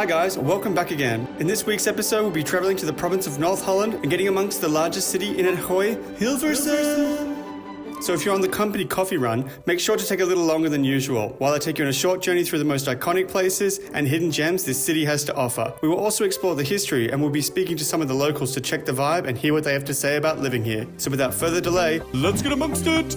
Hi guys, welcome back again. In this week's episode, we'll be travelling to the province of North Holland and getting amongst the largest city in it, Hilversum. So if you're on the company coffee run, make sure to take a little longer than usual, while I take you on a short journey through the most iconic places and hidden gems this city has to offer. We will also explore the history and we'll be speaking to some of the locals to check the vibe and hear what they have to say about living here. So without further delay, let's get amongst it!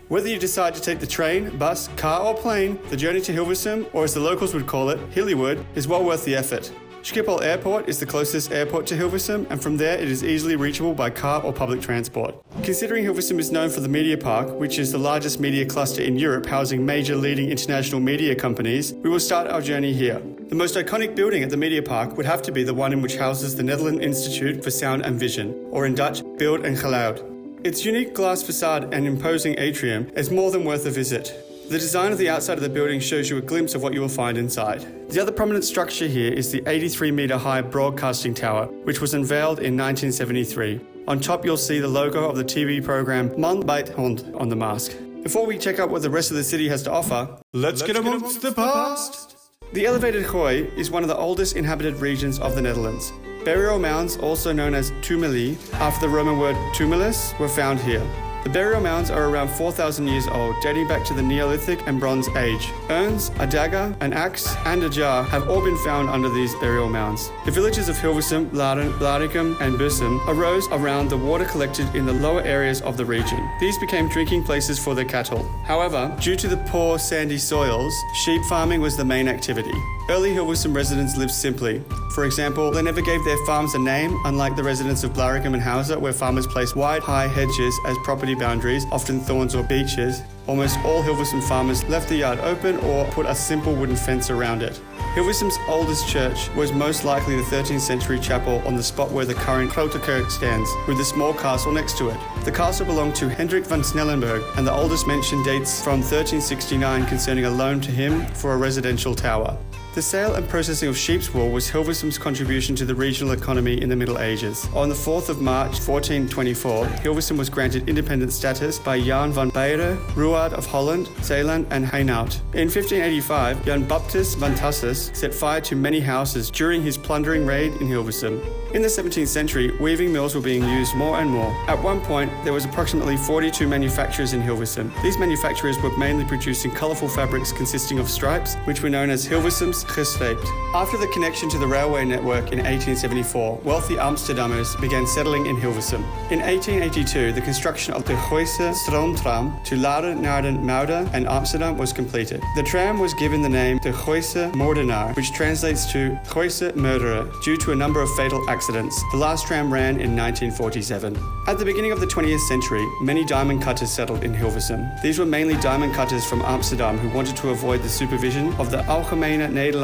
Whether you decide to take the train, bus, car or plane, the journey to Hilversum, or as the locals would call it, Hillywood, is well worth the effort. Schiphol Airport is the closest airport to Hilversum, and from there it is easily reachable by car or public transport. Considering Hilversum is known for the Media Park, which is the largest media cluster in Europe housing major leading international media companies, we will start our journey here. The most iconic building at the Media Park would have to be the one in which houses the Netherlands Institute for Sound and Vision, or in Dutch, Beeld en Geluid. Its unique glass facade and imposing atrium is more than worth a visit. The design of the outside of the building shows you a glimpse of what you will find inside. The other prominent structure here is the 83-metre-high broadcasting tower, which was unveiled in 1973. On top you'll see the logo of the TV programme Man bijt hond on the mast. Before we check out what the rest of the city has to offer, let's get amongst the past! The elevated gooi is one of the oldest inhabited regions of the Netherlands. Burial mounds, also known as tumuli, after the Roman word tumulus, were found here. The burial mounds are around 4,000 years old, dating back to the Neolithic and Bronze Age. Urns, a dagger, an axe, and a jar have all been found under these burial mounds. The villages of Hilversum, Laren, Blaricum, and Bussum arose around the water collected in the lower areas of the region. These became drinking places for their cattle. However, due to the poor sandy soils, sheep farming was the main activity. Early Hilversum residents lived simply. For example, they never gave their farms a name, unlike the residents of Blaricum and Hausa, where farmers placed wide, high hedges as property boundaries, often thorns or beeches. Almost all Hilversum farmers left the yard open or put a simple wooden fence around it. Hilversum's oldest church was most likely the 13th century chapel on the spot where the current Grote Kerk stands, with a small castle next to it. The castle belonged to Hendrik van Snellenburg, and the oldest mention dates from 1369 concerning a loan to him for a residential tower. The sale and processing of sheep's wool was Hilversum's contribution to the regional economy in the Middle Ages. On the 4th of March 1424, Hilversum was granted independent status by Jan van Beieren, Ruard of Holland, Zeeland and Hainaut. In 1585, Jan Baptist van Tassis set fire to many houses during his plundering raid in Hilversum. In the 17th century, weaving mills were being used more and more. At one point, there was approximately 42 manufacturers in Hilversum. These manufacturers were mainly producing colourful fabrics consisting of stripes, which were known as Hilversum's gestreept. After the connection to the railway network in 1874, wealthy Amsterdammers began settling in Hilversum. In 1882, the construction of the Gooise stroomtram to Laren, Naarden, Muiden and Amsterdam was completed. The tram was given the name de Gooise Moordenaar, which translates to Gooise murderer, due to a number of fatal accidents. The last tram ran in 1947. At the beginning of the 20th century, many diamond cutters settled in Hilversum. These were mainly diamond cutters from Amsterdam who wanted to avoid the supervision of the Algemene Nederlandse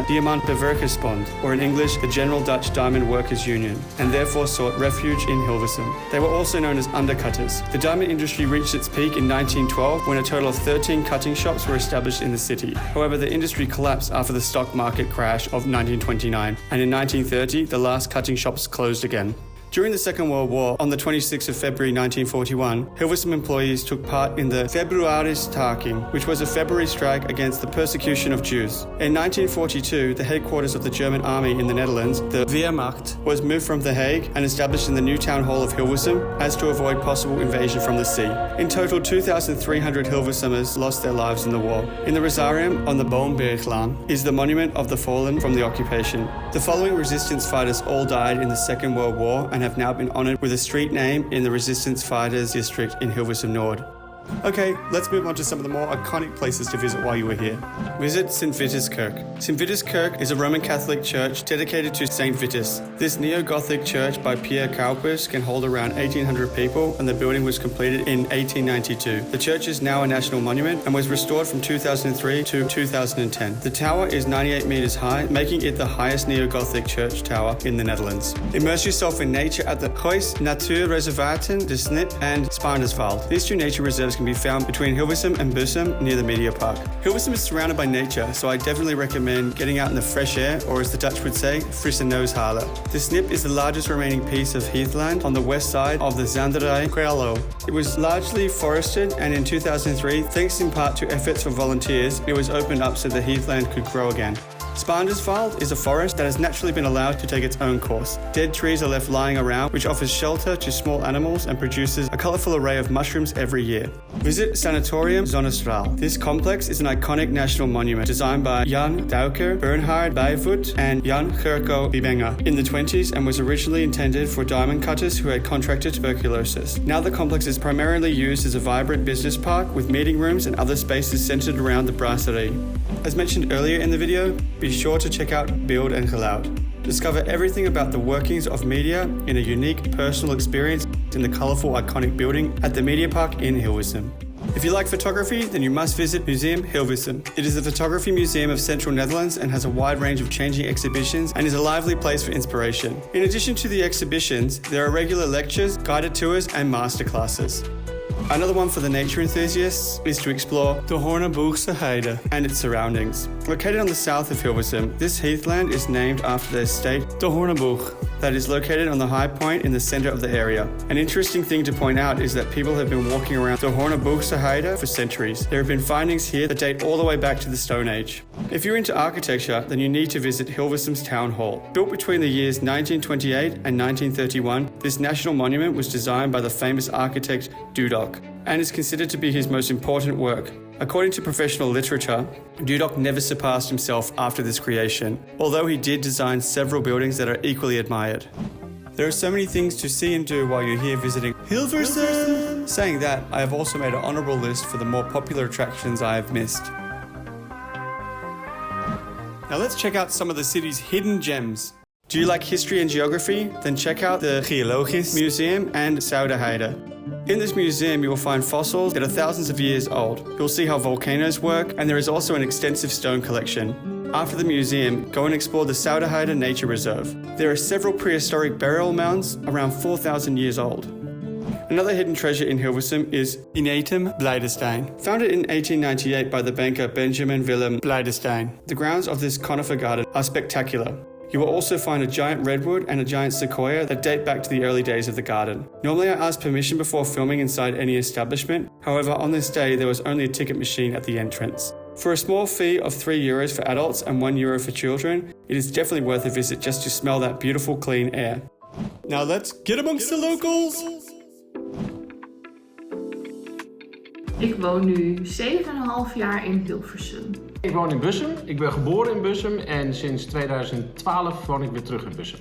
Diamantbewerkersbond, or in English, the General Dutch Diamond Workers Union, and therefore sought refuge in Hilversum. They were also known as undercutters. The diamond industry reached its peak in 1912 when a total of 13 cutting shops were established in the city. However, the industry collapsed after the stock market crash of 1929, and in 1930, the last cutting shops closed again. During the Second World War, on the 26th of February 1941, Hilversum employees took part in the Februaristaking, which was a February strike against the persecution of Jews. In 1942, the headquarters of the German army in the Netherlands, the Wehrmacht, was moved from The Hague and established in the new town hall of Hilversum as to avoid possible invasion from the sea. In total, 2,300 Hilversummers lost their lives in the war. In the Rosarium on the Boomberglaan is the monument of the fallen from the occupation. The following resistance fighters all died in the Second World War and have now been honoured with a street name in the Resistance Fighters District in Hilversum Nord. Okay, let's move on to some of the more iconic places to visit while you were here. Visit St. Vitus Kirk. St. Vitus Kirk is a Roman Catholic church dedicated to St. Vitus. This neo-Gothic church by Pierre Cuypers can hold around 1,800 people, and the building was completed in 1892. The church is now a national monument and was restored from 2003 to 2010. The tower is 98 metres high, making it the highest neo-Gothic church tower in the Netherlands. Immerse yourself in nature at the Huis Natuurreservaten de Snip and Spaarnerswald. These two nature reserves which can be found between Hilversum and Bussum near the Media Park. Hilversum is surrounded by nature, so I definitely recommend getting out in the fresh air, or as the Dutch would say, frisse neus halen. The snip is the largest remaining piece of heathland on the west side of the Zanderij Kruilo. It was largely forested, and in 2003, thanks in part to efforts from volunteers, it was opened up so the heathland could grow again. Spaanderswald is a forest that has naturally been allowed to take its own course. Dead trees are left lying around, which offers shelter to small animals and produces a colourful array of mushrooms every year. Visit Sanatorium Zonnestraal. This complex is an iconic national monument designed by Jan Douker, Bernhard Bijvoet and Jan Gerco Bibenga in the 20s and was originally intended for diamond cutters who had contracted tuberculosis. Now the complex is primarily used as a vibrant business park with meeting rooms and other spaces centred around the brasserie. As mentioned earlier in the video, be sure to check out Beeld en Geluid. Discover everything about the workings of media in a unique personal experience in the colourful iconic building at the Media Park in Hilversum. If you like photography, then you must visit Museum Hilversum. It is the photography museum of Central Netherlands and has a wide range of changing exhibitions and is a lively place for inspiration. In addition to the exhibitions, there are regular lectures, guided tours and masterclasses. Another one for the nature enthusiasts is to explore the Horneboogse Heide and its surroundings. Located on the south of Hilversum, this heathland is named after the estate De Horneboog that is located on the high point in the centre of the area. An interesting thing to point out is that people have been walking around the Horneboogse Heide for centuries. There have been findings here that date all the way back to the Stone Age. If you're into architecture, then you need to visit Hilversum's Town Hall. Built between the years 1928 and 1931, this national monument was designed by the famous architect Dudok and is considered to be his most important work. According to professional literature, Dudok never surpassed himself after this creation, although he did design several buildings that are equally admired. There are so many things to see and do while you're here visiting Hilversum! Saying that, I have also made an honourable list for the more popular attractions I have missed. Now let's check out some of the city's hidden gems. Do you like history and geography? Then check out the Geologisch Museum and Zuiderheide. In this museum, you will find fossils that are thousands of years old. You'll see how volcanoes work, and there is also an extensive stone collection. After the museum, go and explore the Zuiderheide Nature Reserve. There are several prehistoric burial mounds around 4,000 years old. Another hidden treasure in Hilversum is Inetum Blijdestein. Founded in 1898 by the banker Benjamin Willem Blijdestein, the grounds of this conifer garden are spectacular. You will also find a giant redwood and a giant sequoia that date back to the early days of the garden. Normally I ask permission before filming inside any establishment, however on this day there was only a ticket machine at the entrance. For a small fee of €3 for adults and €1 for children, it is definitely worth a visit just to smell that beautiful clean air. Now let's get amongst the locals! Ik woon nu 7,5 jaar in Hilversum. Ik woon in Bussum. Ik ben geboren in Bussum en sinds 2012 woon ik weer terug in Bussum.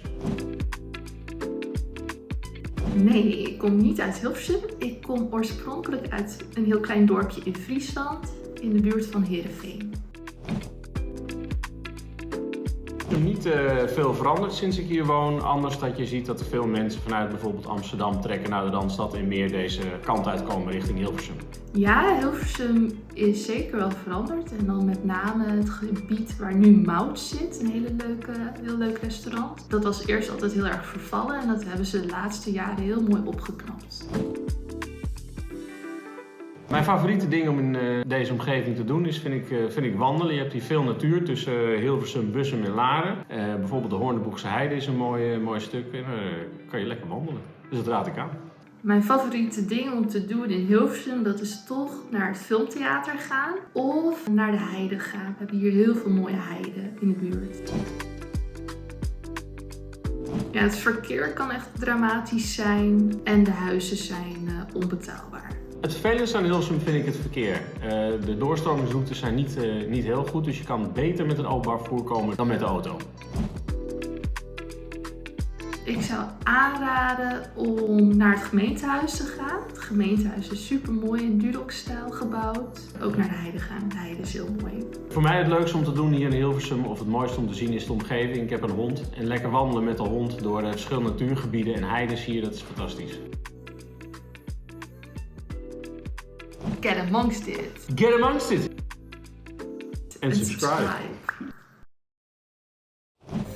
Nee, ik kom niet uit Hilversum. Ik kom oorspronkelijk uit een heel klein dorpje in Friesland, in de buurt van Heerenveen. Er is niet veel veranderd sinds ik hier woon. Anders dat je ziet dat er veel mensen vanuit bijvoorbeeld Amsterdam trekken naar de Randstad en meer deze kant uitkomen richting Hilversum. Ja, Hilversum is zeker wel veranderd. En dan met name het gebied waar nu Mout zit, een heel leuk restaurant. Dat was eerst altijd heel erg vervallen en dat hebben ze de laatste jaren heel mooi opgeknapt. Mijn favoriete ding om in deze omgeving te doen is, vind ik wandelen. Je hebt hier veel natuur tussen Hilversum, Bussum en Laren. Bijvoorbeeld de Horneboogse Heide is een mooi stuk en kan je lekker wandelen. Dus dat raad ik aan. Mijn favoriete ding om te doen in Hilversum, dat is toch naar het filmtheater gaan of naar de heide gaan. We hebben hier heel veel mooie heiden in de buurt. Ja, het verkeer kan echt dramatisch zijn en de huizen zijn onbetaalbaar. Het vervelendste aan Hilversum vind ik het verkeer. De doorstromingsroutes zijn niet heel goed, dus je kan beter met een openbaar vervoer komen dan met de auto. Ik zou aanraden om naar het gemeentehuis te gaan. Het gemeentehuis is super mooi in Dudok-stijl gebouwd. Ook naar de heide gaan. De heide is heel mooi. Voor mij het leukste om te doen hier in Hilversum, of het mooiste om te zien, is de omgeving. Ik heb een hond en lekker wandelen met de hond door verschillende natuurgebieden en heides hier, dat is fantastisch. Get amongst it. Get amongst it. En subscribe.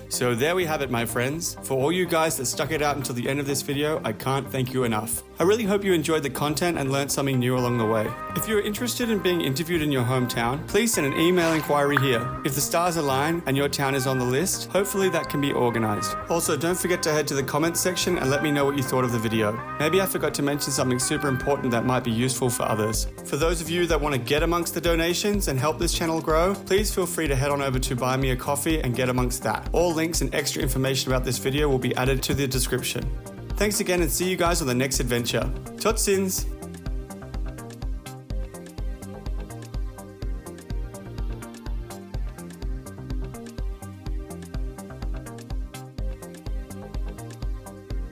So there we have it, my friends. For all you guys that stuck it out until the end of this video, I can't thank you enough. I really hope you enjoyed the content and learned something new along the way. If you're interested in being interviewed in your hometown, please send an email inquiry here. If the stars align and your town is on the list, hopefully that can be organized. Also, don't forget to head to the comments section and let me know what you thought of the video. Maybe I forgot to mention something super important that might be useful for others. For those of you that want to get amongst the donations and help this channel grow, please feel free to head on over to Buy Me a Coffee and get amongst that. All links and extra information about this video will be added to the description. Thanks again and see you guys on the next adventure. Tot ziens!